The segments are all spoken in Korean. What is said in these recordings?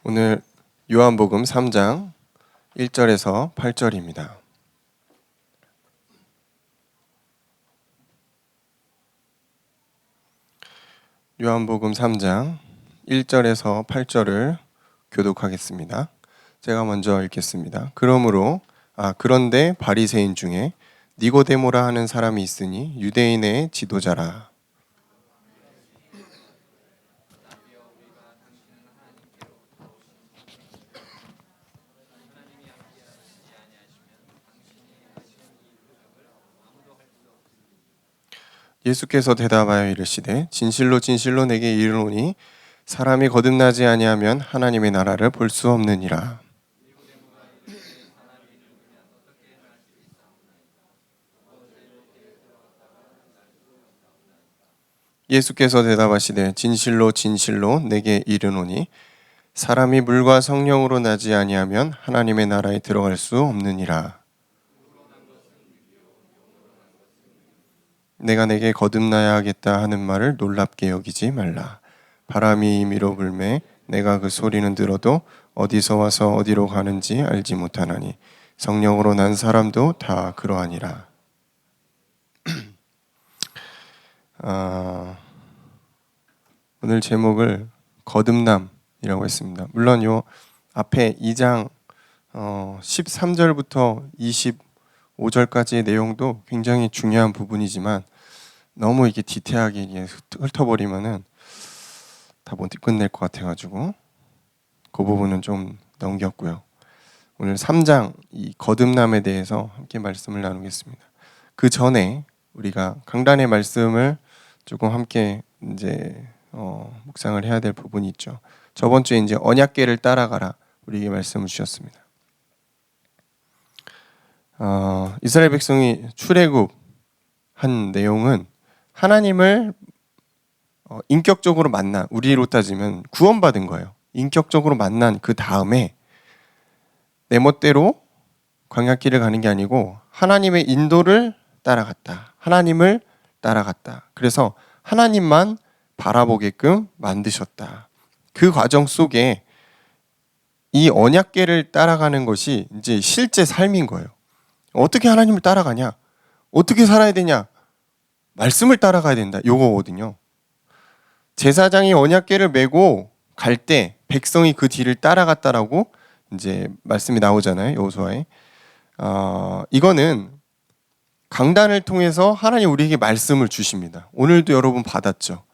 오늘 요한복음 3장 1절에서 8절입니다. 요한복음 3장 1절에서 8절을 교독하겠습니다. 제가 먼저 읽겠습니다. 그런데 바리새인 중에 니고데모라 하는 사람이 있으니 유대인의 지도자라. 예수께서 대답하여 이르시되 진실로 진실로 내게 이르노니 사람이 거듭나지 아니하면 하나님의 나라를 볼 수 없느니라. 예수께서 대답하시되 진실로 진실로 내게 이르노니 사람이 물과 성령으로 나지 아니하면 하나님의 나라에 들어갈 수 없느니라. 내가 내게 거듭나야 하겠다 하는 말을 놀랍게 여기지 말라. 바람이 임의로 불매 내가 그 소리는 들어도 어디서 와서 어디로 가는지 알지 못하나니 성령으로 난 사람도 다 그러하니라. 오늘 제목을 거듭남이라고 했습니다. 물론 요 앞에 2장 13절부터 25절까지의 내용도 굉장히 중요한 부분이지만 너무 이게 디테일하게 훑어버리면은 다 못 끝낼 것 같아가지고 그 부분은 좀 넘겼고요. 오늘 3장 이 거듭남에 대해서 함께 말씀을 나누겠습니다. 그 전에 우리가 강단의 말씀을 조금 함께 이제 묵상을 해야 될 부분이 있죠. 저번 주에 이제 언약궤를 따라가라 우리에게 말씀을 주셨습니다. 이스라엘 백성이 출애굽한 내용은 하나님을 인격적으로 만난, 우리로 따지면 구원받은 거예요. 인격적으로 만난 그 다음에 내 멋대로 광야길을 가는 게 아니고 하나님의 인도를 따라갔다. 하나님을 따라갔다. 그래서 하나님만 바라보게끔 만드셨다. 그 과정 속에 이 언약궤를 따라가는 것이 이제 실제 삶인 거예요. 어떻게 하나님을 따라가냐? 어떻게 살아야 되냐? 말씀을 따라가야 된다. 요거거든요. 제사장이 언약궤를 메고 갈 때 백성이 그 뒤를 따라갔다라고 이제 말씀이 나오잖아요. 여호수아에. 이거는 강단을 통해서 하나님 우리에게 말씀을 주십니다. 오늘도 여러분 받았죠.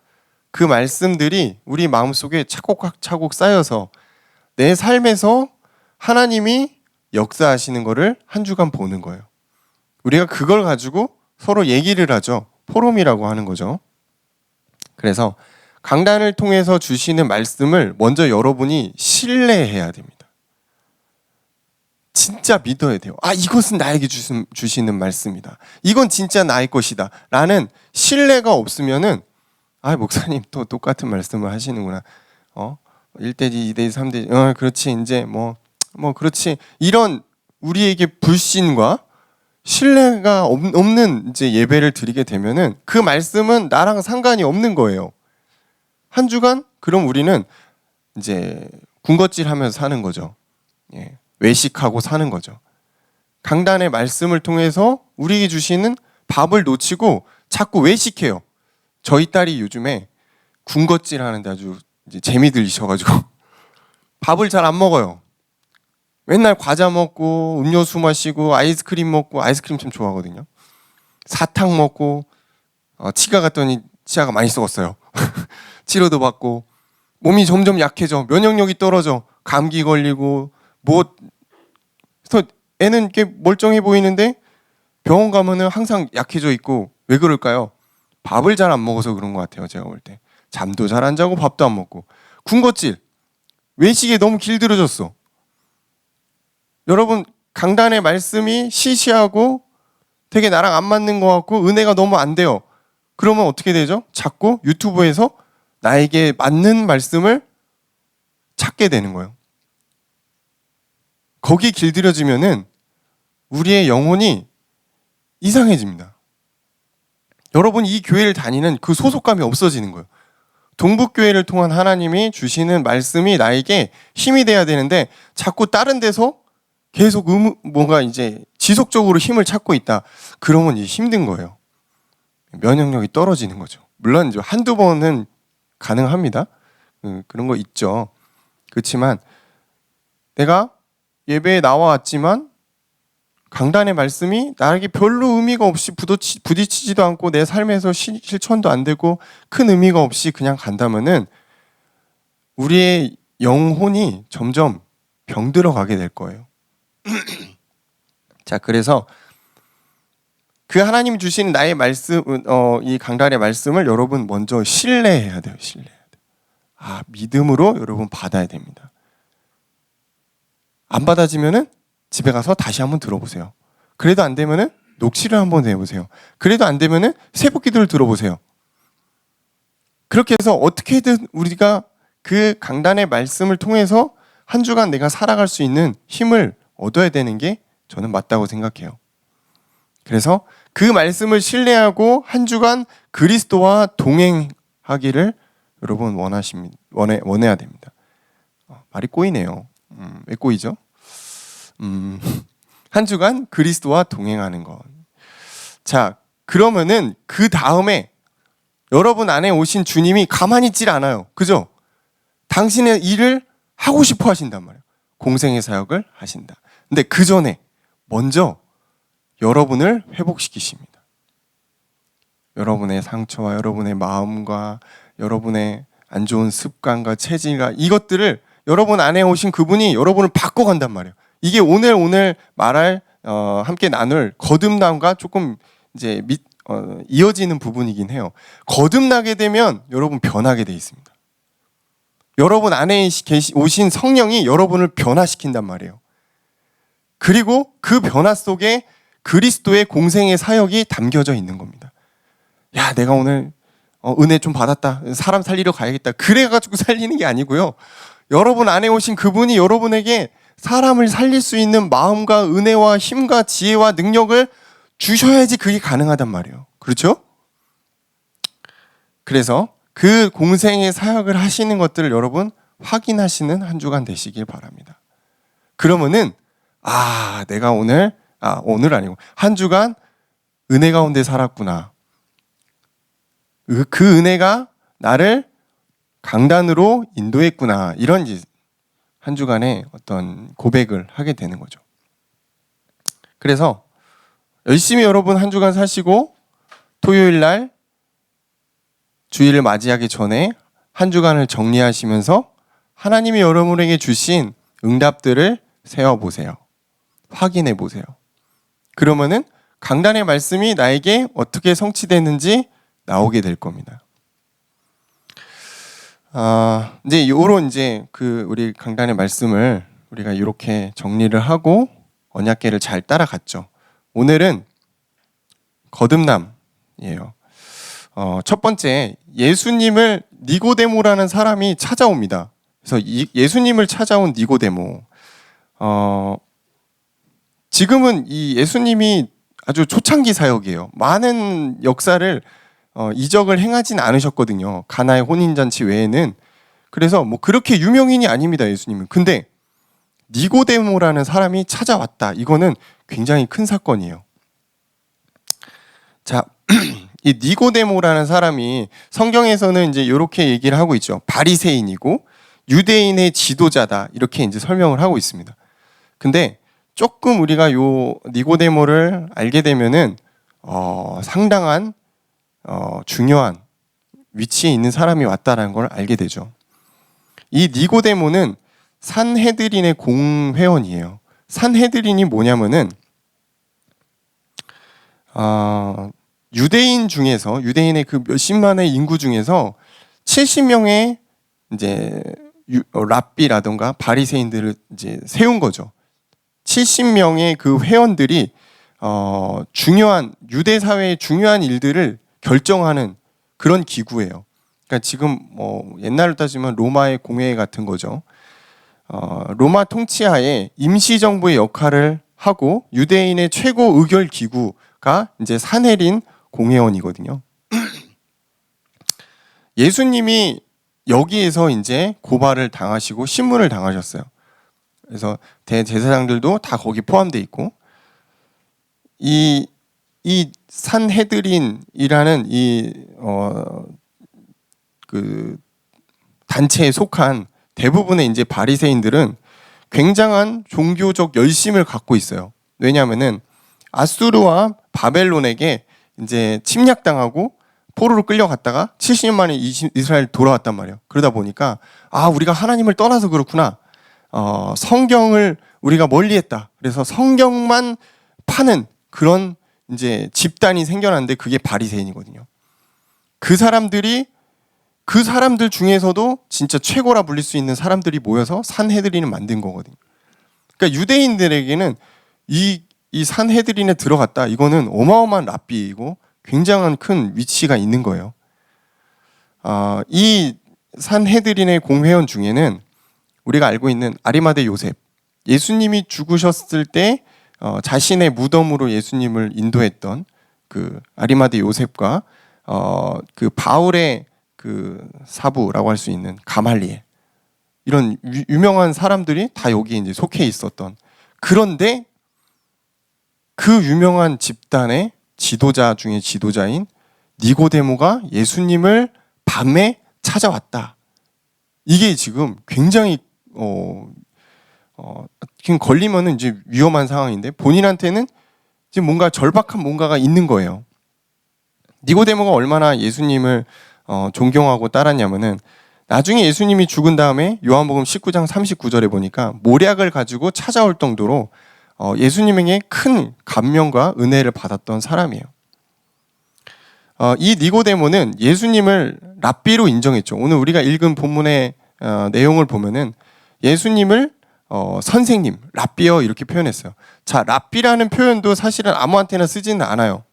그 말씀들이 우리 마음속에 차곡차곡 쌓여서 내 삶에서 하나님이 역사하시는 거를 한 주간 보는 거예요. 우리가 그걸 가지고 서로 얘기를 하죠. 포럼이라고 하는 거죠. 그래서 강단을 통해서 주시는 말씀을 먼저 여러분이 신뢰해야 됩니다. 진짜 믿어야 돼요. 이것은 나에게 주시는 말씀이다. 이건 진짜 나의 것이다. 라는 신뢰가 없으면은 목사님 또 똑같은 말씀을 하시는구나. 1대2, 2대2, 3대2. 그렇지. 이제 그렇지. 이런 우리에게 불신과 신뢰가 없는 이제 예배를 드리게 되면은 그 말씀은 나랑 상관이 없는 거예요. 한 주간 그럼 우리는 이제 군것질하면서 사는 거죠. 외식하고 사는 거죠. 강단의 말씀을 통해서 우리에게 주시는 밥을 놓치고 자꾸 외식해요. 저희 딸이 요즘에 군것질 하는데 아주 이제 재미 들리셔가지고 밥을 잘 안 먹어요. 맨날 과자 먹고 음료수 마시고 아이스크림 먹고, 아이스크림 참 좋아하거든요. 사탕 먹고 치과 갔더니 치아가 많이 썩었어요. 치료도 받고 몸이 점점 약해져. 면역력이 떨어져. 감기 걸리고 그래서 애는 꽤 멀쩡해 보이는데 병원 가면은 항상 약해져 있고. 왜 그럴까요? 밥을 잘 안 먹어서 그런 것 같아요. 제가 볼 때 잠도 잘 안 자고 밥도 안 먹고 군것질 외식에 너무 길들여졌어. 여러분 강단의 말씀이 시시하고 되게 나랑 안 맞는 것 같고 은혜가 너무 안 돼요. 그러면 어떻게 되죠? 자꾸 유튜브에서 나에게 맞는 말씀을 찾게 되는 거예요. 거기에 길들여지면은 우리의 영혼이 이상해집니다. 여러분 이 교회를 다니는 그 소속감이 없어지는 거예요. 동북교회를 통한 하나님이 주시는 말씀이 나에게 힘이 돼야 되는데 자꾸 다른 데서 계속 뭔가 이제 지속적으로 힘을 찾고 있다. 그러면 이제 힘든 거예요. 면역력이 떨어지는 거죠. 물론 이제 한두 번은 가능합니다. 그런 거 있죠. 그렇지만 내가 예배에 나와왔지만 강단의 말씀이 나에게 별로 의미가 없이 부딪히지도 않고 내 삶에서 실천도 안 되고 큰 의미가 없이 그냥 간다면은 우리의 영혼이 점점 병들어 가게 될 거예요. 자, 그래서 그 하나님 주신 나의 말씀, 이 강단의 말씀을 여러분 먼저 신뢰해야 돼요. 신뢰해야 돼요. 믿음으로 여러분 받아야 됩니다. 안 받아지면은 집에 가서 다시 한번 들어보세요. 그래도 안 되면은 녹취를 한번 해보세요. 그래도 안 되면은 새벽기도를 들어보세요. 그렇게 해서 어떻게든 우리가 그 강단의 말씀을 통해서 한 주간 내가 살아갈 수 있는 힘을 얻어야 되는 게 저는 맞다고 생각해요. 그래서 그 말씀을 신뢰하고 한 주간 그리스도와 동행하기를 여러분 원해야 됩니다. 말이 꼬이네요. 왜 꼬이죠? 한 주간 그리스도와 동행하는 것. 자, 그러면은 그 다음에 여러분 안에 오신 주님이 가만히 있질 않아요. 그죠? 당신의 일을 하고 싶어 하신단 말이에요. 공생의 사역을 하신다. 근데 그 전에 먼저 여러분을 회복시키십니다. 여러분의 상처와 여러분의 마음과 여러분의 안 좋은 습관과 체질과 이것들을 여러분 안에 오신 그분이 여러분을 바꿔간단 말이에요. 이게 오늘 말할 함께 나눌 거듭남과 조금 이제 이어지는 부분이긴 해요. 거듭나게 되면 여러분 변하게 돼 있습니다. 여러분 안에 오신 성령이 여러분을 변화시킨단 말이에요. 그리고 그 변화 속에 그리스도의 공생의 사역이 담겨져 있는 겁니다. 야, 내가 오늘 은혜 좀 받았다. 사람 살리러 가야겠다. 그래가지고 살리는 게 아니고요. 여러분 안에 오신 그분이 여러분에게 사람을 살릴 수 있는 마음과 은혜와 힘과 지혜와 능력을 주셔야지 그게 가능하단 말이에요. 그렇죠? 그래서 그 공생의 사역을 하시는 것들을 여러분 확인하시는 한 주간 되시길 바랍니다. 그러면은 내가 오늘 아니고 한 주간 은혜 가운데 살았구나. 그 은혜가 나를 강단으로 인도했구나. 이런 한 주간의 어떤 고백을 하게 되는 거죠. 그래서 열심히 여러분 한 주간 사시고 토요일 날 주일을 맞이하기 전에 한 주간을 정리하시면서 하나님이 여러분에게 주신 응답들을 세워보세요. 확인해 보세요. 그러면은 강단의 말씀이 나에게 어떻게 성취되는지 나오게 될 겁니다. 이제 요런 우리 강단의 말씀을 우리가 이렇게 정리를 하고 언약궤를 잘 따라갔죠. 오늘은 거듭남이에요. 첫 번째, 예수님을 니고데모라는 사람이 찾아옵니다. 그래서 예수님을 찾아온 니고데모. 지금은 이 예수님이 아주 초창기 사역이에요. 많은 역사를 이적을 행하진 않으셨거든요. 가나의 혼인잔치 외에는. 그래서 뭐 그렇게 유명인이 아닙니다, 예수님은. 근데 니고데모라는 사람이 찾아왔다. 이거는 굉장히 큰 사건이에요. 자, 이 니고데모라는 사람이 성경에서는 이제 이렇게 얘기를 하고 있죠. 바리새인이고 유대인의 지도자다. 이렇게 이제 설명을 하고 있습니다. 근데 조금 우리가 요 니고데모를 알게 되면은 상당한 중요한 위치에 있는 사람이 왔다라는 걸 알게 되죠. 이 니고데모는 산헤드린의 공회원이에요. 산헤드린이 뭐냐면은 유대인의 그 몇십만의 인구 중에서 70명의 이제 랍비라던가 바리새인들을 이제 세운 거죠. 70명의 그 회원들이 중요한 유대 사회의 중요한 일들을 결정하는 그런 기구예요. 그러니까 지금 옛날로 따지면 로마의 공회 같은 거죠. 로마 통치하에 임시정부의 역할을 하고 유대인의 최고 의결 기구가 이제 산헤린 공회원이거든요. 예수님이 여기에서 이제 고발을 당하시고 신문을 당하셨어요. 그래서 대제사장들도 다 거기 포함되어 있고, 이 산헤드린이라는 그 단체에 속한 대부분의 이제 바리새인들은 굉장한 종교적 열심을 갖고 있어요. 왜냐하면은 아수르와 바벨론에게 이제 침략당하고 포로로 끌려갔다가 70년 만에 이스라엘 돌아왔단 말이에요. 그러다 보니까 우리가 하나님을 떠나서 그렇구나. 성경을 우리가 멀리했다. 그래서 성경만 파는 그런 이제 집단이 생겨났는데 그게 바리새인이거든요. 그 사람들 중에서도 진짜 최고라 불릴 수 있는 사람들이 모여서 산헤드린을 만든 거거든요. 그러니까 유대인들에게는 이 산헤드린에 들어갔다, 이거는 어마어마한 랍비이고 굉장한 큰 위치가 있는 거예요. 이 산헤드린의 공회원 중에는 우리가 알고 있는 아리마대 요셉, 예수님이 죽으셨을 때 자신의 무덤으로 예수님을 인도했던 그 아리마대 요셉과 그 바울의 그 사부라고 할 수 있는 가말리엘, 이런 유명한 사람들이 다 여기에 이제 속해 있었던. 그런데 그 유명한 집단의 지도자 중에 지도자인 니고데모가 예수님을 밤에 찾아왔다. 이게 지금 굉장히 지금 걸리면은 이제 위험한 상황인데, 본인한테는 지금 뭔가 절박한 뭔가가 있는 거예요. 니고데모가 얼마나 예수님을 존경하고 따랐냐면은, 나중에 예수님이 죽은 다음에 요한복음 19장 39절에 보니까 모략을 가지고 찾아올 정도로 예수님에게 큰 감명과 은혜를 받았던 사람이에요. 이 니고데모는 예수님을 랍비로 인정했죠. 오늘 우리가 읽은 본문의 내용을 보면은 예수님을 선생님, 랍비여 이렇게 표현했어요. 자, 랍비라는 표현도 사실은 아무한테나 쓰지는 않아요.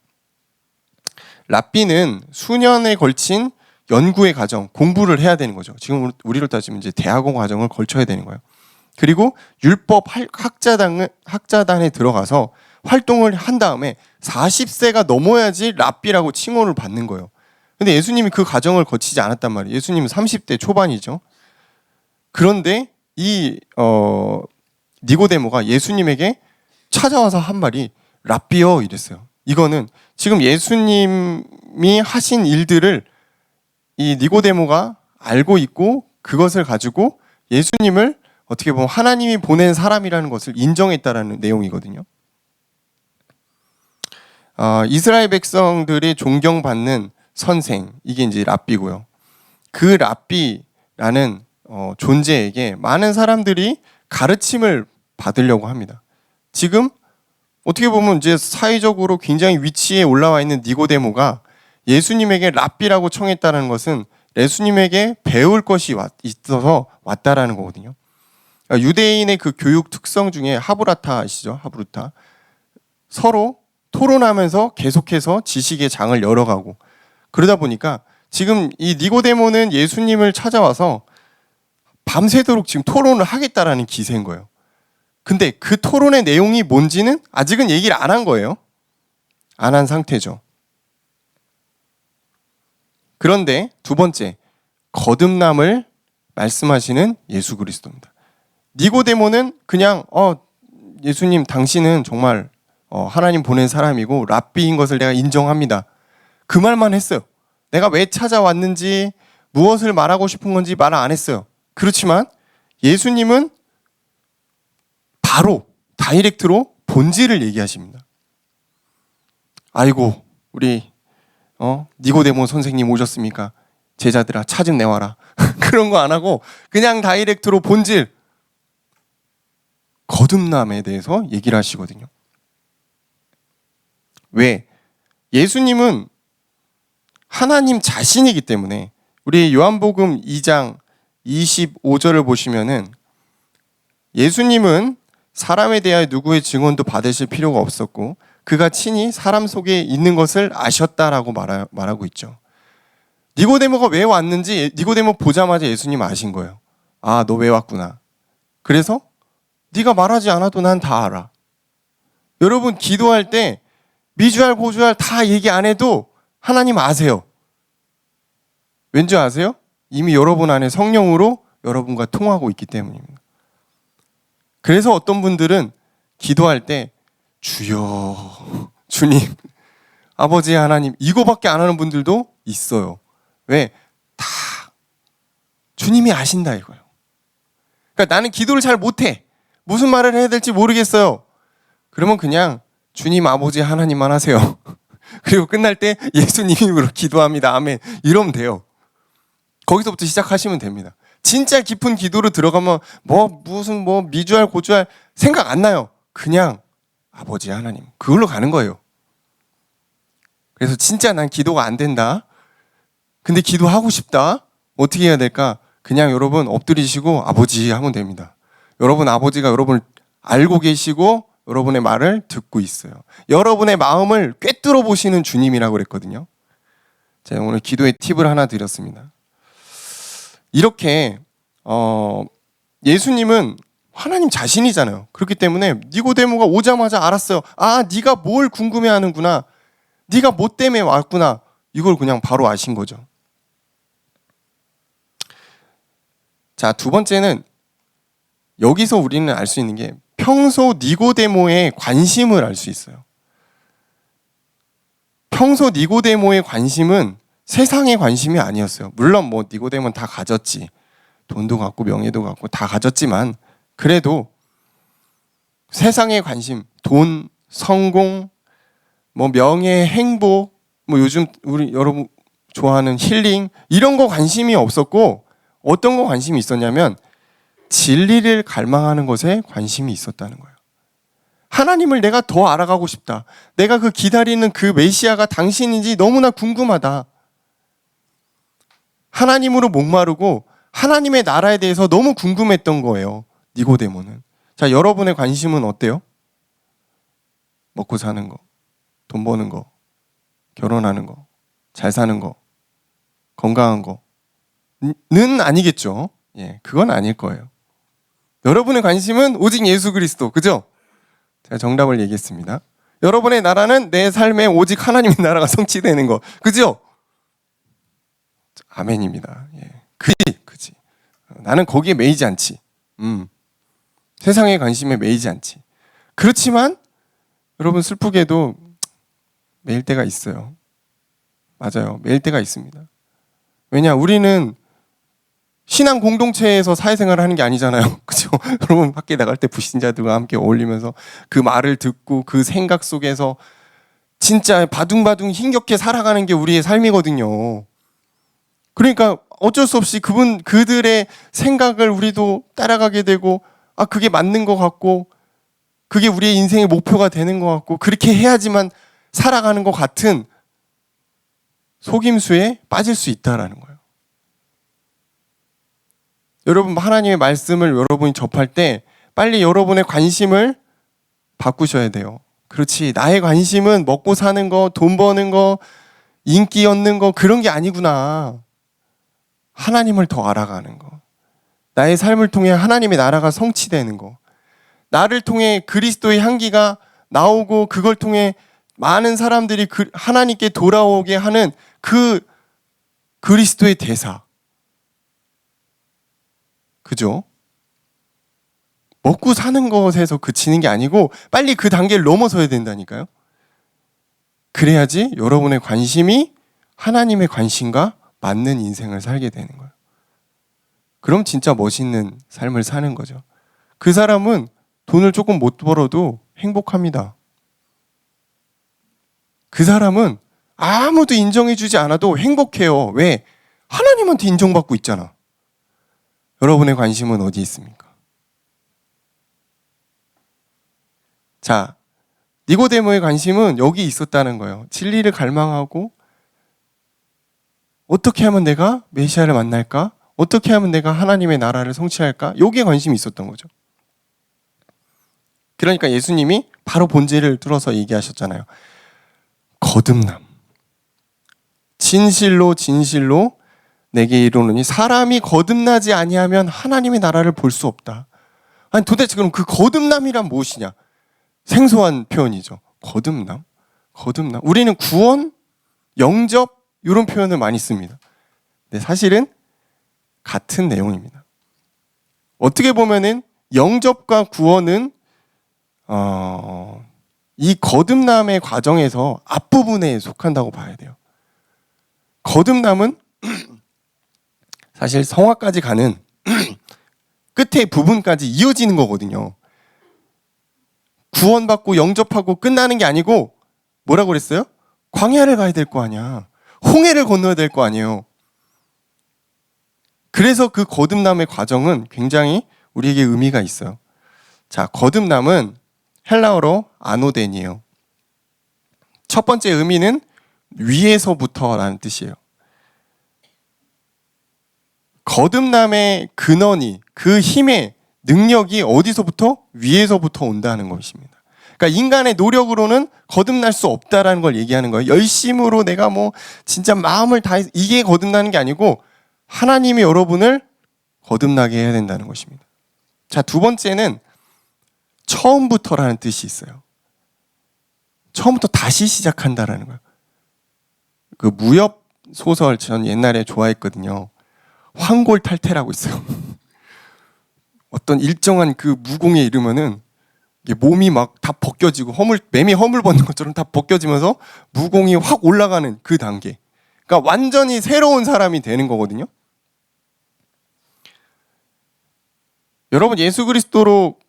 랍비는 수년에 걸친 연구의 과정, 공부를 해야 되는 거죠. 지금 우리로 따지면 이제 대학원 과정을 걸쳐야 되는 거예요. 그리고 율법 학자단에 들어가서 활동을 한 다음에 40세가 넘어야지 랍비라고 칭호를 받는 거예요. 근데 예수님이 그 과정을 거치지 않았단 말이에요. 예수님은 30대 초반이죠. 그런데 이 니고데모가 예수님에게 찾아와서 한 말이 랍비여 이랬어요. 이거는 지금 예수님이 하신 일들을 이 니고데모가 알고 있고, 그것을 가지고 예수님을 어떻게 보면 하나님이 보낸 사람이라는 것을 인정했다라는 내용이거든요. 이스라엘 백성들이 존경받는 선생, 이게 이제 랍비고요. 그 랍비라는 존재에게 많은 사람들이 가르침을 받으려고 합니다. 지금 어떻게 보면 이제 사회적으로 굉장히 위치에 올라와 있는 니고데모가 예수님에게 랍비라고 청했다는 것은 예수님에게 배울 것이 있어서 왔다라는 거거든요. 유대인의 그 교육 특성 중에 하브라타 아시죠? 하브루타. 서로 토론하면서 계속해서 지식의 장을 열어가고, 그러다 보니까 지금 이 니고데모는 예수님을 찾아와서 밤새도록 지금 토론을 하겠다라는 기세인 거예요. 근데 그 토론의 내용이 뭔지는 아직은 얘기를 안 한 거예요. 안 한 상태죠. 그런데 두 번째, 거듭남을 말씀하시는 예수 그리스도입니다. 니고데모는 그냥 예수님 당신은 정말 하나님 보낸 사람이고 랍비인 것을 내가 인정합니다. 그 말만 했어요. 내가 왜 찾아왔는지, 무엇을 말하고 싶은 건지 말 안 했어요. 그렇지만 예수님은 바로 다이렉트로 본질을 얘기하십니다. 아이고 우리 니고데모 선생님 오셨습니까? 제자들아 차 좀 내와라. 그런 거 안 하고 그냥 다이렉트로 본질, 거듭남에 대해서 얘기를 하시거든요. 왜? 예수님은 하나님 자신이기 때문에. 우리 요한복음 2장 25절을 보시면은 예수님은 사람에 대하여 누구의 증언도 받으실 필요가 없었고 그가 친히 사람 속에 있는 것을 아셨다라고 말하고 있죠. 니고데모가 왜 왔는지 니고데모 보자마자 예수님 아신 거예요. 아, 너 왜 왔구나. 그래서 네가 말하지 않아도 난 다 알아. 여러분 기도할 때 미주알 고주알 다 얘기 안 해도 하나님 아세요. 왠지 아세요? 이미 여러분 안에 성령으로 여러분과 통하고 있기 때문입니다. 그래서 어떤 분들은 기도할 때 주여, 주님, 아버지 하나님 이거밖에 안 하는 분들도 있어요. 왜? 다 주님이 아신다 이거예요. 그러니까 나는 기도를 잘 못해. 무슨 말을 해야 될지 모르겠어요. 그러면 그냥 주님 아버지 하나님만 하세요. 그리고 끝날 때 예수님 이름으로 기도합니다. 아멘. 이러면 돼요. 거기서부터 시작하시면 됩니다. 진짜 깊은 기도로 들어가면 무슨 미주알 고주알 생각 안 나요. 그냥 아버지 하나님 그걸로 가는 거예요. 그래서 진짜 난 기도가 안 된다. 근데 기도하고 싶다. 어떻게 해야 될까? 그냥 여러분 엎드리시고 아버지 하면 됩니다. 여러분 아버지가 여러분을 알고 계시고 여러분의 말을 듣고 있어요. 여러분의 마음을 꿰뚫어 보시는 주님이라고 그랬거든요. 제가 오늘 기도의 팁을 하나 드렸습니다. 이렇게 예수님은 하나님 자신이잖아요. 그렇기 때문에 니고데모가 오자마자 알았어요. 아, 네가 뭘 궁금해하는구나. 네가 뭐 때문에 왔구나. 이걸 그냥 바로 아신 거죠. 자, 두 번째는 여기서 우리는 알 수 있는 게 평소 니고데모의 관심을 알 수 있어요. 평소 니고데모의 관심은 세상의 관심이 아니었어요. 물론 니고데모는 다 가졌지. 돈도 갖고 명예도 갖고 다 가졌지만 그래도 세상의 관심, 돈, 성공, 명예, 행복, 요즘 우리 여러분 좋아하는 힐링 이런 거 관심이 없었고 어떤 거 관심이 있었냐면 진리를 갈망하는 것에 관심이 있었다는 거예요. 하나님을 내가 더 알아가고 싶다. 내가 그 기다리는 그 메시아가 당신인지 너무나 궁금하다. 하나님으로 목마르고 하나님의 나라에 대해서 너무 궁금했던 거예요. 니고데모는. 자, 여러분의 관심은 어때요? 먹고 사는 거, 돈 버는 거, 결혼하는 거, 잘 사는 거, 건강한 거는 아니겠죠. 예, 그건 아닐 거예요. 여러분의 관심은 오직 예수 그리스도, 그죠? 제가 정답을 얘기했습니다. 여러분의 나라는 내 삶에 오직 하나님의 나라가 성취되는 거, 그죠? 아멘입니다. 예, 그지. 나는 거기에 매이지 않지. 세상의 관심에 매이지 않지. 그렇지만 여러분 슬프게도 매일 때가 있어요. 맞아요. 매일 때가 있습니다. 왜냐, 우리는 신앙 공동체에서 사회생활을 하는 게 아니잖아요. 그죠? 여러분 밖에 나갈 때 불신자들과 함께 어울리면서 그 말을 듣고 그 생각 속에서 진짜 바둥바둥 힘겹게 살아가는 게 우리의 삶이거든요. 그러니까 어쩔 수 없이 그들의 생각을 우리도 따라가게 되고 그게 맞는 것 같고 그게 우리의 인생의 목표가 되는 것 같고 그렇게 해야지만 살아가는 것 같은 속임수에 빠질 수 있다라는 거예요. 여러분 하나님의 말씀을 여러분이 접할 때 빨리 여러분의 관심을 바꾸셔야 돼요. 그렇지, 나의 관심은 먹고 사는 거, 돈 버는 거, 인기 얻는 거 그런 게 아니구나. 하나님을 더 알아가는 거. 나의 삶을 통해 하나님의 나라가 성취되는 거. 나를 통해 그리스도의 향기가 나오고 그걸 통해 많은 사람들이 하나님께 돌아오게 하는 그 그리스도의 대사. 그죠? 먹고 사는 것에서 그치는 게 아니고 빨리 그 단계를 넘어서야 된다니까요. 그래야지 여러분의 관심이 하나님의 관심과 맞는 인생을 살게 되는 거예요. 그럼 진짜 멋있는 삶을 사는 거죠. 그 사람은 돈을 조금 못 벌어도 행복합니다. 그 사람은 아무도 인정해주지 않아도 행복해요. 왜? 하나님한테 인정받고 있잖아. 여러분의 관심은 어디 있습니까? 자, 니고데모의 관심은 여기 있었다는 거예요. 진리를 갈망하고 어떻게 하면 내가 메시아를 만날까? 어떻게 하면 내가 하나님의 나라를 성취할까? 여기에 관심이 있었던 거죠. 그러니까 예수님이 바로 본질을 뚫어서 얘기하셨잖아요. 거듭남. 진실로 진실로 내게 이르노니 사람이 거듭나지 아니하면 하나님의 나라를 볼 수 없다. 아니 도대체 그럼 그 거듭남이란 무엇이냐? 생소한 표현이죠. 거듭남? 거듭남. 우리는 구원, 영접 이런 표현을 많이 씁니다. 근데 사실은 같은 내용입니다. 어떻게 보면은 영접과 구원은 이 거듭남의 과정에서 앞부분에 속한다고 봐야 돼요. 거듭남은 사실 성화까지 가는 끝에 부분까지 이어지는 거거든요. 구원받고 영접하고 끝나는 게 아니고 뭐라고 그랬어요? 광야를 가야 될 거 아니야. 홍해를 건너야 될 거 아니에요. 그래서 그 거듭남의 과정은 굉장히 우리에게 의미가 있어요. 자, 거듭남은 헬라어로 아노덴이에요. 첫 번째 의미는 위에서부터라는 뜻이에요. 거듭남의 근원이, 그 힘의 능력이 어디서부터? 위에서부터 온다는 것입니다. 그러니까 인간의 노력으로는 거듭날 수 없다라는 걸 얘기하는 거예요. 열심으로 내가 뭐 진짜 마음을 다해서 이게 거듭나는 게 아니고 하나님이 여러분을 거듭나게 해야 된다는 것입니다. 자, 두 번째는 처음부터라는 뜻이 있어요. 처음부터 다시 시작한다라는 거예요. 그 무협 소설 전 옛날에 좋아했거든요. 황골탈퇴라고 있어요. 어떤 일정한 그 무공에 이르면은 몸이 막 다 벗겨지고 매미 허물 벗는 것처럼 다 벗겨지면서 무공이 확 올라가는 그 단계. 그러니까 완전히 새로운 사람이 되는 거거든요. 여러분 예수 그리스도로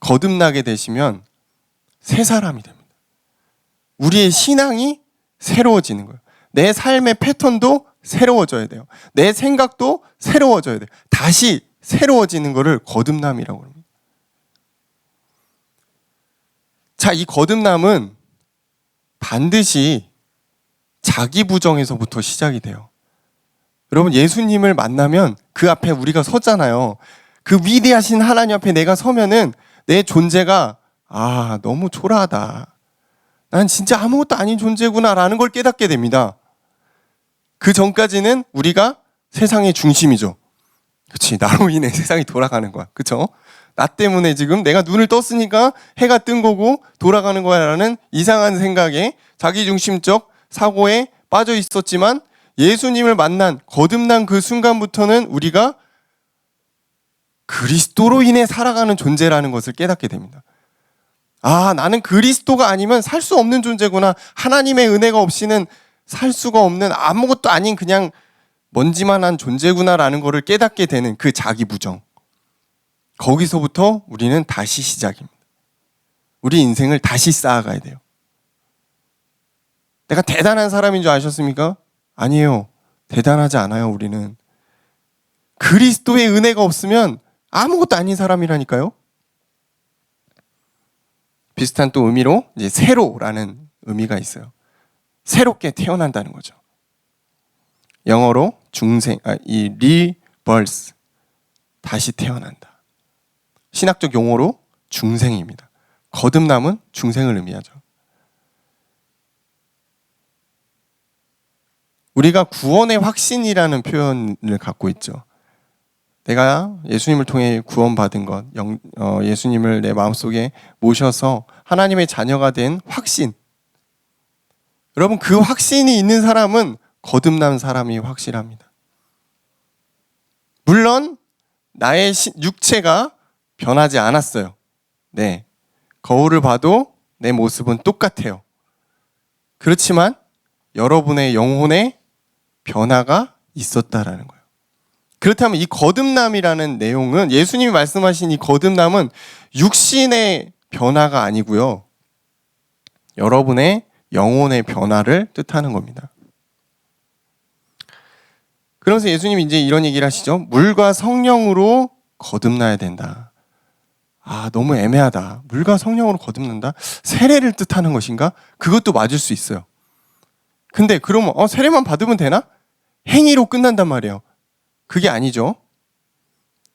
거듭나게 되시면 새 사람이 됩니다. 우리의 신앙이 새로워지는 거예요. 내 삶의 패턴도 새로워져야 돼요. 내 생각도 새로워져야 돼요. 다시 새로워지는 것을 거듭남이라고 합니다. 자, 이 거듭남은 반드시 자기 부정에서부터 시작이 돼요. 여러분 예수님을 만나면 그 앞에 우리가 서잖아요. 그 위대하신 하나님 앞에 내가 서면은 내 존재가 너무 초라하다. 난 진짜 아무것도 아닌 존재구나라는 걸 깨닫게 됩니다. 그 전까지는 우리가 세상의 중심이죠. 그렇지, 나로 인해 세상이 돌아가는 거야. 그렇죠? 나 때문에 지금 내가 눈을 떴으니까 해가 뜬 거고 돌아가는 거야라는 이상한 생각에 자기중심적 사고에 빠져 있었지만 예수님을 만난 거듭난 그 순간부터는 우리가 그리스도로 인해 살아가는 존재라는 것을 깨닫게 됩니다. 나는 그리스도가 아니면 살 수 없는 존재구나. 하나님의 은혜가 없이는 살 수가 없는 아무것도 아닌 그냥 먼지만한 존재구나라는 것을 깨닫게 되는 그 자기 부정. 거기서부터 우리는 다시 시작입니다. 우리 인생을 다시 쌓아가야 돼요. 내가 대단한 사람인 줄 아셨습니까? 아니에요. 대단하지 않아요, 우리는. 그리스도의 은혜가 없으면 아무것도 아닌 사람이라니까요. 비슷한 또 의미로 이제 새로라는 의미가 있어요. 새롭게 태어난다는 거죠. 영어로 이 rebirth, 다시 태어난다. 신학적 용어로 중생입니다. 거듭남은 중생을 의미하죠. 우리가 구원의 확신이라는 표현을 갖고 있죠. 내가 예수님을 통해 구원받은 것, 예수님을 내 마음속에 모셔서 하나님의 자녀가 된 확신. 여러분 그 확신이 있는 사람은 거듭난 사람이 확실합니다. 물론 나의 육체가 변하지 않았어요. 네, 거울을 봐도 내 모습은 똑같아요. 그렇지만 여러분의 영혼에 변화가 있었다라는 거예요. 그렇다면 이 거듭남이라는 내용은 예수님이 말씀하신 이 거듭남은 육신의 변화가 아니고요. 여러분의 영혼의 변화를 뜻하는 겁니다. 그러면서 예수님이 이제 이런 얘기를 하시죠. 물과 성령으로 거듭나야 된다. 너무 애매하다. 물과 성령으로 거듭난다? 세례를 뜻하는 것인가? 그것도 맞을 수 있어요. 근데 그러면 세례만 받으면 되나? 행위로 끝난단 말이에요. 그게 아니죠.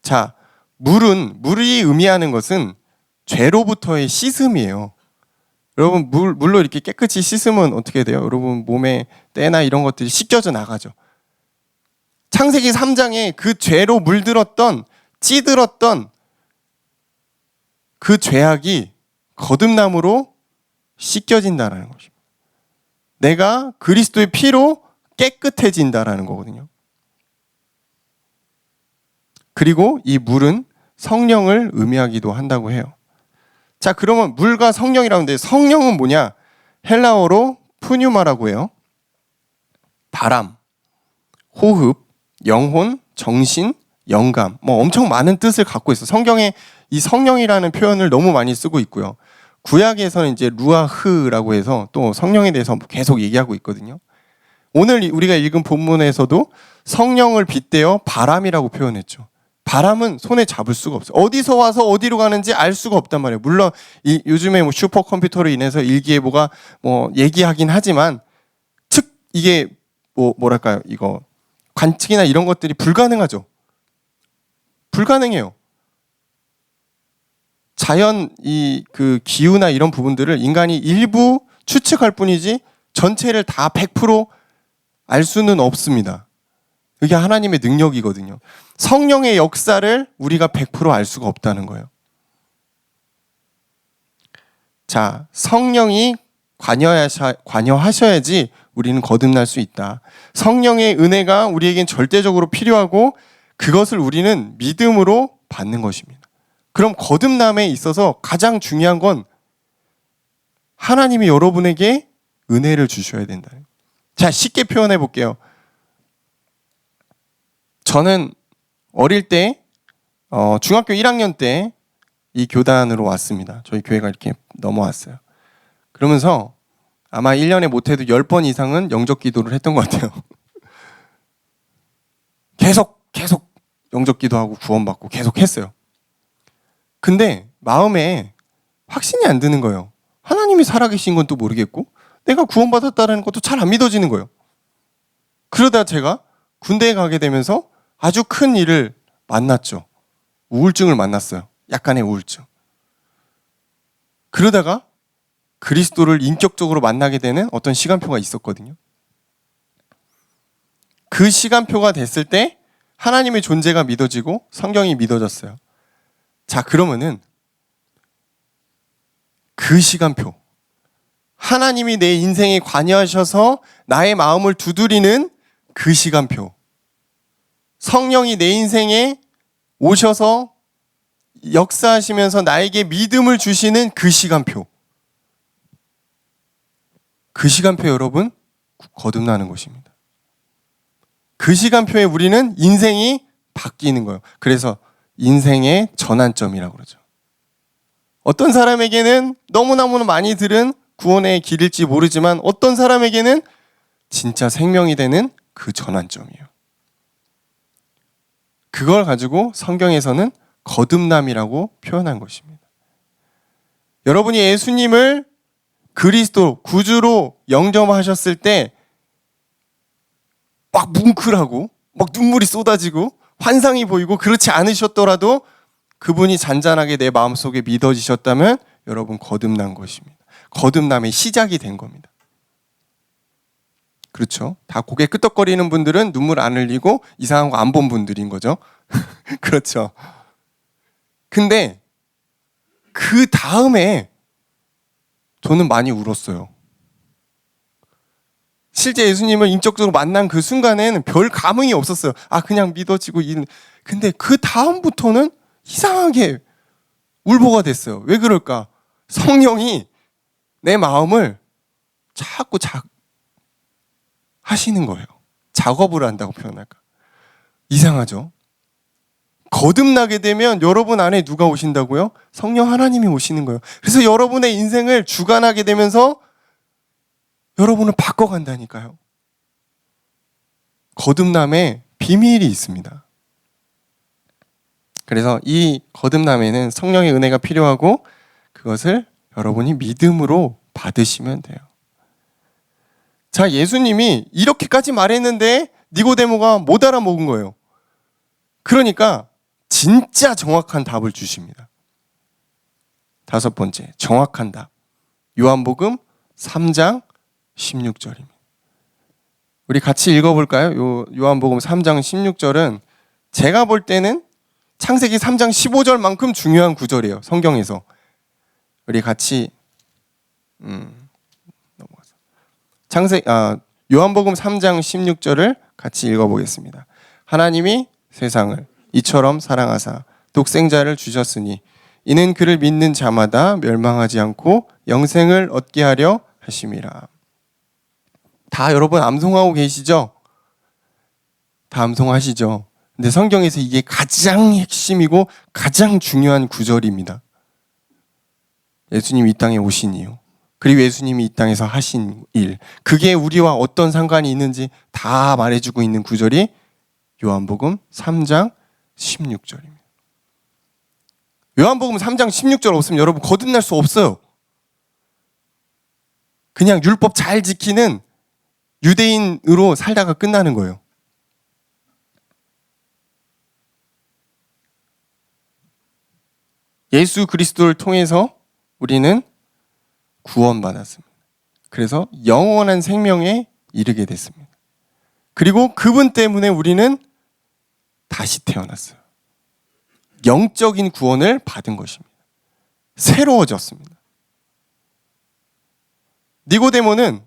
자, 물이 의미하는 것은 죄로부터의 씻음이에요. 여러분 물로 이렇게 깨끗이 씻으면 어떻게 돼요? 여러분 몸에 때나 이런 것들이 씻겨져 나가죠. 창세기 3장에 그 죄로 물들었던 찌들었던 그 죄악이 거듭남으로 씻겨진다는 것입니다. 내가 그리스도의 피로 깨끗해진다라는 거거든요. 그리고 이 물은 성령을 의미하기도 한다고 해요. 자, 그러면 물과 성령이라고 하는데 성령은 뭐냐? 헬라어로 푸뉴마라고 해요. 바람, 호흡, 영혼, 정신, 영감, 뭐 엄청 많은 뜻을 갖고 있어. 성경에 이 성령이라는 표현을 너무 많이 쓰고 있고요. 구약에서는 이제 루아흐라고 해서 또 성령에 대해서 계속 얘기하고 있거든요. 오늘 우리가 읽은 본문에서도 성령을 빗대어 바람이라고 표현했죠. 바람은 손에 잡을 수가 없어요. 어디서 와서 어디로 가는지 알 수가 없단 말이에요. 물론 요즘에 뭐 슈퍼컴퓨터로 인해서 일기예보가 뭐 얘기하긴 하지만 이게 뭐랄까요? 이거 관측이나 이런 것들이 불가능하죠. 불가능해요. 자연 그 기후나 이런 부분들을 인간이 일부 추측할 뿐이지 전체를 다 100% 알 수는 없습니다. 그게 하나님의 능력이거든요. 성령의 역사를 우리가 100% 알 수가 없다는 거예요. 자, 성령이 관여하셔야지 우리는 거듭날 수 있다. 성령의 은혜가 우리에겐 절대적으로 필요하고 그것을 우리는 믿음으로 받는 것입니다. 그럼 거듭남에 있어서 가장 중요한 건 하나님이 여러분에게 은혜를 주셔야 된다. 자, 쉽게 표현해 볼게요. 저는 어릴 때 중학교 1학년 때 이 교단으로 왔습니다. 저희 교회가 이렇게 넘어왔어요. 그러면서 아마 1년에 못해도 10번 이상은 영접 기도를 했던 것 같아요. 계속 영접 기도하고 구원받고 계속 했어요. 근데 마음에 확신이 안 드는 거예요. 하나님이 살아계신 건 또 모르겠고 내가 구원받았다는 것도 잘 안 믿어지는 거예요. 그러다 제가 군대에 가게 되면서 아주 큰 일을 만났죠. 우울증을 만났어요. 약간의 우울증. 그러다가 그리스도를 인격적으로 만나게 되는 어떤 시간표가 있었거든요. 그 시간표가 됐을 때 하나님의 존재가 믿어지고 성경이 믿어졌어요. 자, 그러면은 그 시간표, 하나님이 내 인생에 관여하셔서 나의 마음을 두드리는 그 시간표, 성령이 내 인생에 오셔서 역사하시면서 나에게 믿음을 주시는 그 시간표, 그 시간표 여러분 거듭나는 것입니다. 그 시간표에 우리는 인생이 바뀌는 거예요. 그래서 인생의 전환점이라고 그러죠. 어떤 사람에게는 너무너무 많이 들은 구원의 길일지 모르지만 어떤 사람에게는 진짜 생명이 되는 그 전환점이에요. 그걸 가지고 성경에서는 거듭남이라고 표현한 것입니다. 여러분이 예수님을 그리스도 구주로 영접하셨을 때 막 뭉클하고 막 눈물이 쏟아지고 환상이 보이고 그렇지 않으셨더라도 그분이 잔잔하게 내 마음속에 믿어지셨다면 여러분 거듭난 것입니다. 거듭남의 시작이 된 겁니다. 그렇죠? 다 고개 끄덕거리는 분들은 눈물 안 흘리고 이상한 거 안 본 분들인 거죠. 그렇죠? 근데 그 다음에 저는 많이 울었어요. 실제 예수님을 인격적으로 만난 그 순간에는 별 감흥이 없었어요. 그냥 믿어지고. 근데 그 다음부터는 이상하게 울보가 됐어요. 왜 그럴까? 성령이 내 마음을 자꾸 하시는 거예요. 작업을 한다고 표현할까? 이상하죠? 거듭나게 되면 여러분 안에 누가 오신다고요? 성령 하나님이 오시는 거예요. 그래서 여러분의 인생을 주관하게 되면서 여러분을 바꿔간다니까요. 거듭남에 비밀이 있습니다. 그래서 이 거듭남에는 성령의 은혜가 필요하고 그것을 여러분이 믿음으로 받으시면 돼요. 자, 예수님이 이렇게까지 말했는데 니고데모가 못 알아먹은 거예요. 그러니까 진짜 정확한 답을 주십니다. 5번째, 정확한 답. 요한복음 3장 16절입니다. 우리 같이 읽어볼까요? 요한복음 3장 16절은 제가 볼 때는 창세기 3장 15절만큼 중요한 구절이에요. 성경에서. 우리 같이 넘어가서 요한복음 3장 16절을 같이 읽어보겠습니다. 하나님이 세상을 이처럼 사랑하사 독생자를 주셨으니 이는 그를 믿는 자마다 멸망하지 않고 영생을 얻게 하려 하심이라. 다 여러분 암송하고 계시죠? 다 암송하시죠? 근데 성경에서 이게 가장 핵심이고 가장 중요한 구절입니다. 예수님이 이 땅에 오신 이유, 그리고 예수님이 이 땅에서 하신 일, 그게 우리와 어떤 상관이 있는지 다 말해주고 있는 구절이 요한복음 3장 16절입니다. 요한복음 3장 16절 없으면 여러분 거듭날 수 없어요. 그냥 율법 잘 지키는 유대인으로 살다가 끝나는 거예요. 예수 그리스도를 통해서 우리는 구원받았습니다. 그래서 영원한 생명에 이르게 됐습니다. 그리고 그분 때문에 우리는 다시 태어났어요. 영적인 구원을 받은 것입니다. 새로워졌습니다. 니고데모는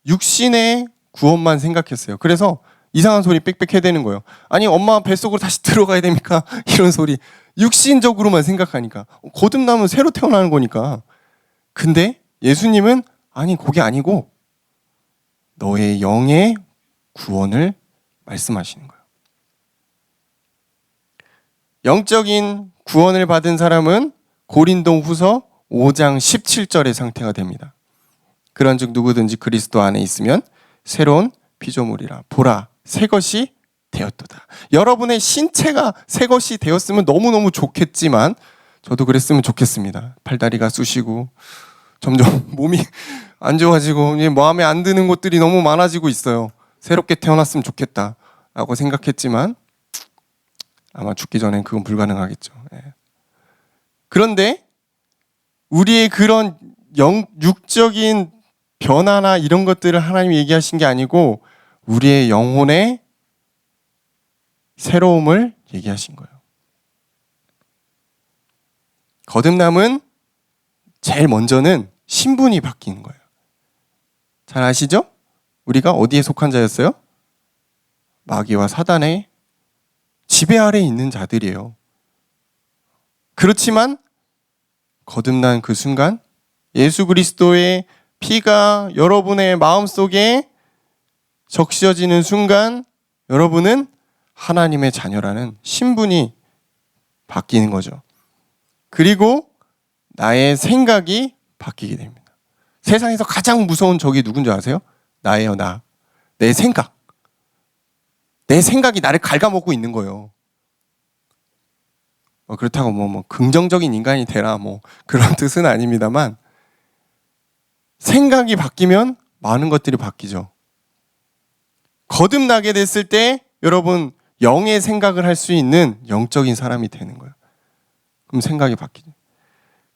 육신의 구원만 생각했어요. 그래서 이상한 소리 빽빽 해대는 거예요. 아니 엄마 뱃속으로 다시 들어가야 됩니까? 이런 소리. 육신적으로만 생각하니까. 거듭나면 새로 태어나는 거니까. 근데 예수님은 아니 그게 아니고 너의 영의 구원을 말씀하시는 거예요. 영적인 구원을 받은 사람은 고린도후서 5장 17절의 상태가 됩니다. 그런즉 누구든지 그리스도 안에 있으면 새로운 피조물이라. 보라, 새 것이 되었도다. 여러분의 신체가 새 것이 되었으면 너무너무 좋겠지만 저도 그랬으면 좋겠습니다. 팔다리가 쑤시고 점점 몸이 안 좋아지고 마음에 안 드는 것들이 너무 많아지고 있어요. 새롭게 태어났으면 좋겠다라고 생각했지만 아마 죽기 전엔 그건 불가능하겠죠. 그런데 우리의 그런 육적인 변화나 이런 것들을 하나님이 얘기하신 게 아니고 우리의 영혼의 새로움을 얘기하신 거예요. 거듭남은 제일 먼저는 신분이 바뀌는 거예요. 잘 아시죠? 우리가 어디에 속한 자였어요? 마귀와 사단의 지배 아래에 있는 자들이에요. 그렇지만 거듭난 그 순간 예수 그리스도의 피가 여러분의 마음속에 적셔지는 순간 여러분은 하나님의 자녀라는 신분이 바뀌는 거죠. 그리고 나의 생각이 바뀌게 됩니다. 세상에서 가장 무서운 적이 누군지 아세요? 나예요, 나. 내 생각. 내 생각이 나를 갉아먹고 있는 거예요. 그렇다고 뭐 긍정적인 인간이 되라 그런 뜻은 아닙니다만 생각이 바뀌면 많은 것들이 바뀌죠. 거듭나게 됐을 때 여러분 영의 생각을 할 수 있는 영적인 사람이 되는 거예요. 그럼 생각이 바뀌죠.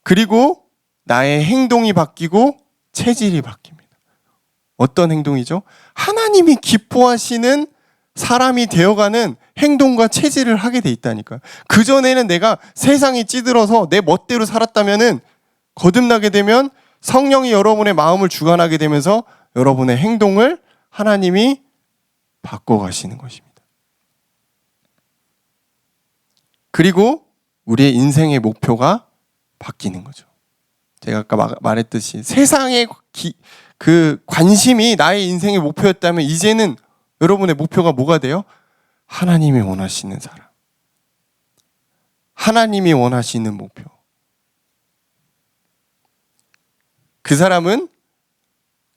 그리고 나의 행동이 바뀌고 체질이 바뀝니다. 어떤 행동이죠? 하나님이 기뻐하시는 사람이 되어가는 행동과 체질을 하게 돼 있다니까요. 그전에는 내가 세상에 찌들어서 내 멋대로 살았다면은 거듭나게 되면 성령이 여러분의 마음을 주관하게 되면서 여러분의 행동을 하나님이 바꿔가시는 것입니다. 그리고 우리의 인생의 목표가 바뀌는 거죠. 제가 아까 말했듯이 세상의 그 관심이 나의 인생의 목표였다면 이제는 여러분의 목표가 뭐가 돼요? 하나님이 원하시는 사람. 하나님이 원하시는 목표. 그 사람은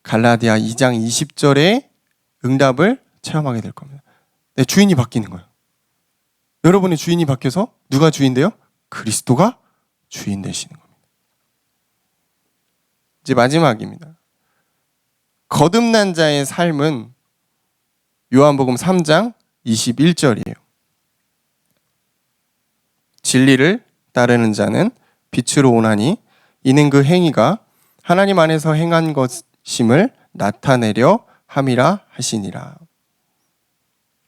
갈라디아 2장 20절의 응답을 체험하게 될 겁니다. 내 주인이 바뀌는 거예요. 여러분의 주인이 바뀌어서 누가 주인돼요? 그리스도가 주인 되시는 겁니다. 이제 마지막입니다. 거듭난 자의 삶은 요한복음 3장 21절이에요. 진리를 따르는 자는 빛으로 오나니 이는 그 행위가 하나님 안에서 행한 것임을 나타내려 함이라 하시니라.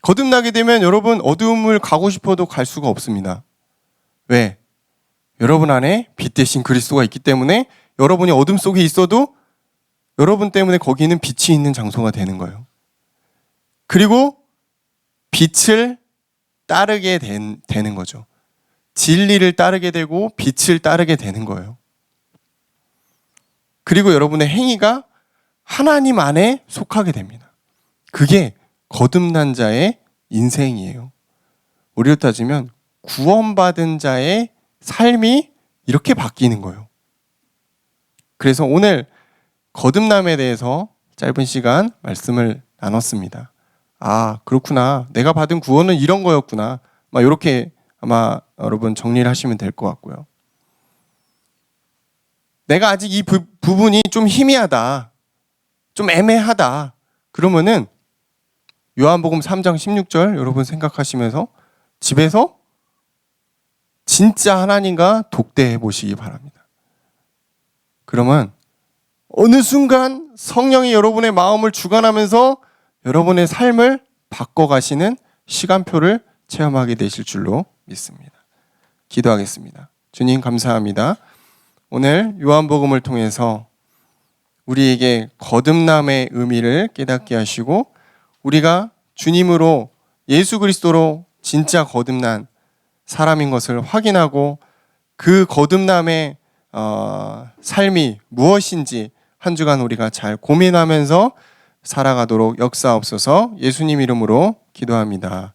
거듭나게 되면 여러분 어두움을 가고 싶어도 갈 수가 없습니다. 왜? 여러분 안에 빛 대신 그리스도가 있기 때문에 여러분이 어둠 속에 있어도 여러분 때문에 거기는 빛이 있는 장소가 되는 거예요. 그리고 빛을 따르게 되는 거죠. 진리를 따르게 되고 빛을 따르게 되는 거예요. 그리고 여러분의 행위가 하나님 안에 속하게 됩니다. 그게 거듭난 자의 인생이에요. 우리로 따지면 구원받은 자의 삶이 이렇게 바뀌는 거예요. 그래서 오늘 거듭남에 대해서 짧은 시간 말씀을 나눴습니다. 아, 그렇구나. 내가 받은 구원은 이런 거였구나. 막 이렇게 아마 여러분 정리를 하시면 될 것 같고요. 내가 아직 이 부분이 좀 희미하다. 좀 애매하다. 그러면은 요한복음 3장 16절 여러분 생각하시면서 집에서 진짜 하나님과 독대해 보시기 바랍니다. 그러면 어느 순간 성령이 여러분의 마음을 주관하면서 여러분의 삶을 바꿔가시는 시간표를 체험하게 되실 줄로 믿습니다. 기도하겠습니다. 주님 감사합니다. 오늘 요한복음을 통해서 우리에게 거듭남의 의미를 깨닫게 하시고 우리가 주님으로 예수 그리스도로 진짜 거듭난 사람인 것을 확인하고 그 거듭남의 삶이 무엇인지 한 주간 우리가 잘 고민하면서 살아가도록 역사옵소서. 예수님 이름으로 기도합니다.